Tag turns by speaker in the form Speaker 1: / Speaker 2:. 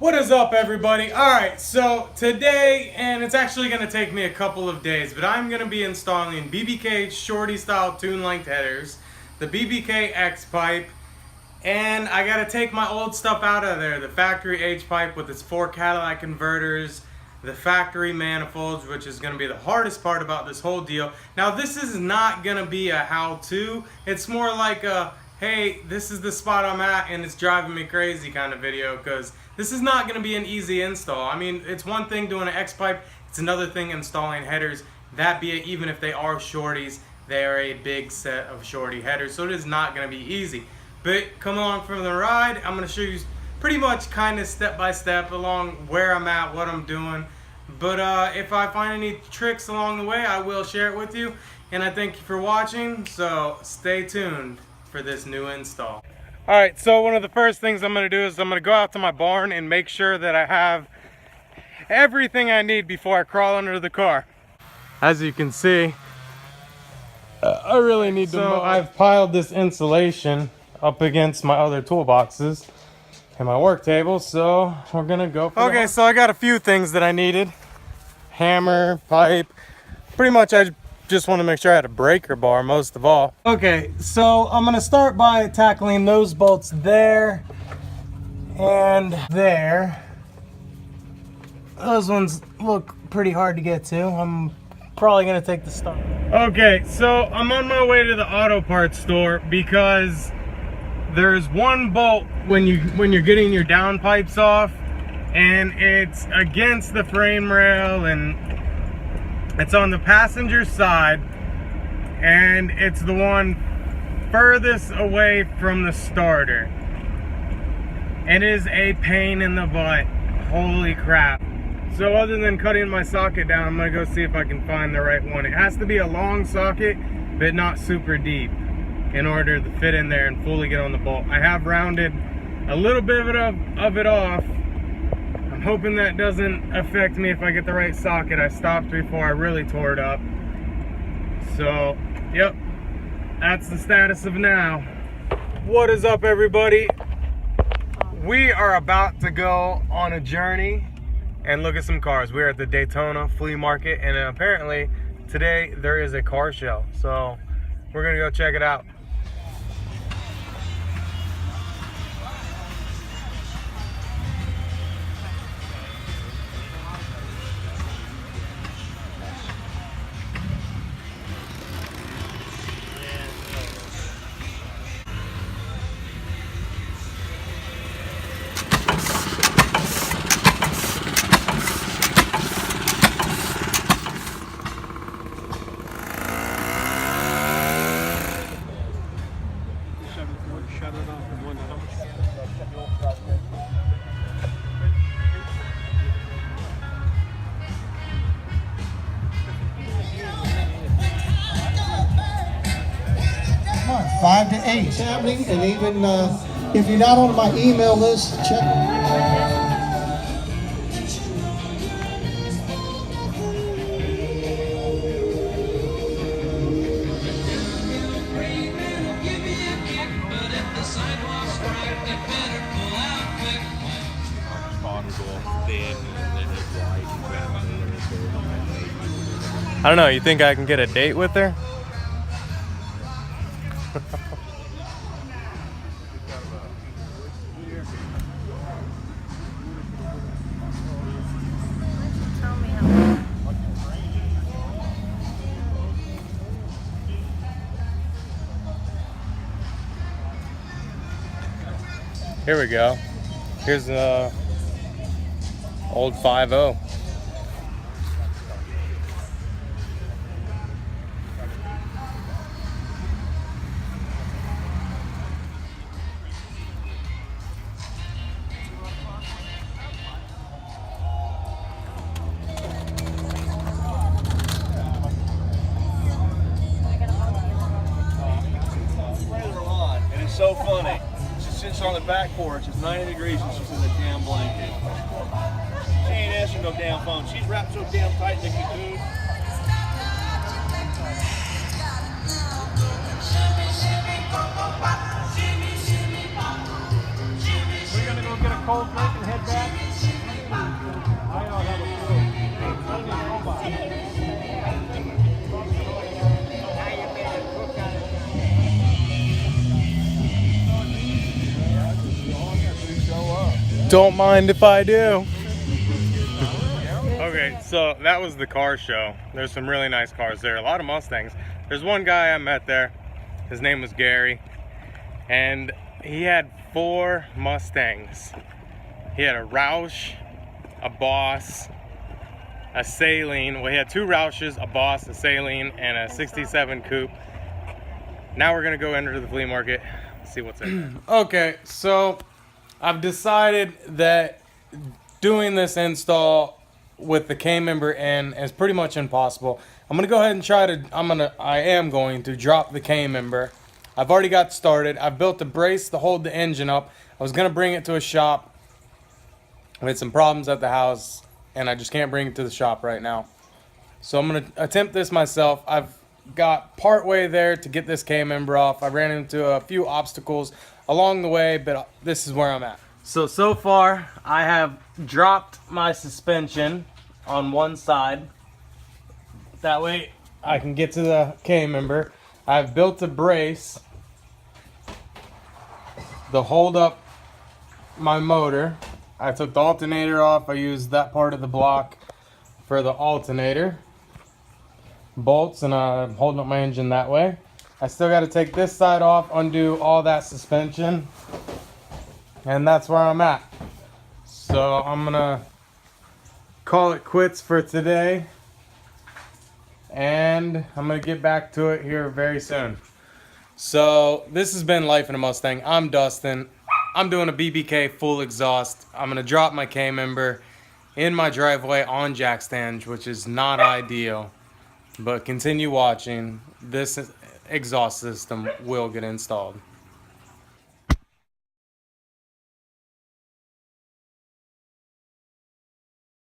Speaker 1: What is up, everybody? Alright, so today, and it's actually going to take me a couple of days, but I'm going to be installing BBK shorty style tune length headers, the BBK X pipe, and I got to take my old stuff out of there. The factory H pipe with its 4 Cadillac converters, the factory manifolds, which is going to be the hardest part about this whole deal. Now, this is not going to be a how-to. It's more like a, hey, this is the spot I'm at and it's driving me crazy kind of video, because this is not going to be an easy install. I mean, it's one thing doing an X pipe, it's another thing installing headers. That be it, even if they are shorties, they are a big set of shorty headers, so it is not going to be easy. But come along for the ride. I'm going to show you pretty much kind of step by step along where I'm at, what I'm doing. But if I find any tricks along the way, I will share it with you. And I thank you for watching, so stay tuned for this new install. Alright, so one of the first things I'm going to do is I'm going to go out to my barn and make sure that I have everything I need before I crawl under the car. As you can see, I really need to mow. I've piled this insulation up against my other toolboxes and my work table, so we're going to go for Okay, so I got a few things that I needed. Hammer, pipe, pretty much I just want to make sure I had a breaker bar most of all. Okay, so I'm going to start by tackling those bolts there and there. Those ones look pretty hard to get to. I'm probably going to take the start. Okay, so I'm on my way to the auto parts store because there's one bolt when you're getting your downpipes off, and it's against the frame rail and it's on the passenger side, and it's the one furthest away from the starter. It is a pain in the butt. Holy crap. So other than cutting my socket down, I'm gonna go see if I can find the right one. It has to be a long socket, but not super deep, in order to fit in there and fully get on the bolt. I have rounded a little bit of it off. I'm hoping that doesn't affect me if I get the right socket. I stopped before I really tore it up. So, yep, that's the status of now. What is up, everybody? We are about to go on a journey and look at some cars. We're at the Daytona flea market, and apparently today there is a car show. So we're gonna go check it out.
Speaker 2: Come on, 5 to 8. It's happening, and even if you're not on my email list, check.
Speaker 1: I don't know, you think I can get a date with her? Here we go. Here's the old 5.0.
Speaker 3: So funny. She sits on the back porch. It's 90 degrees and she's in a damn blanket. She ain't answering no damn phone. She's wrapped so damn tight in the cocoon. We're gonna go get a cold drink and head back.
Speaker 1: Don't mind if I do. Okay, so that was the car show. There's some really nice cars there. A lot of Mustangs. There's one guy I met there. His name was Gary. And he had 4 Mustangs. He had a Roush, a Boss, a Saline. Well, he had 2 Roushes, a Boss, a Saline, and a 67 Coupe. Now we're gonna go enter the flea market, see what's in there. Okay, so I've decided that doing this install with the K-member in is pretty much impossible. I'm gonna go ahead and try to, I am going to drop the K-member. I've already got started. I've built a brace to hold the engine up. I was gonna bring it to a shop. We had some problems at the house and I just can't bring it to the shop right now. So I'm gonna attempt this myself. I've got part way there to get this K-member off. I ran into a few obstacles along the way, but this is where I'm at. So far I have dropped my suspension on one side. That way I can get to the K-member. I've built a brace to hold up my motor. I took the alternator off. I used that part of the block for the alternator. Bolts, and I'm holding up my engine that way. I still got to take this side off, undo all that suspension, and that's where I'm at. So I'm gonna call it quits for today, and I'm gonna get back to it here very soon. So this has been Life in a Mustang. I'm Dustin. I'm doing a BBK full exhaust. I'm gonna drop my K-member in my driveway on jack stand, which is not ideal. But continue watching. This exhaust system will get installed.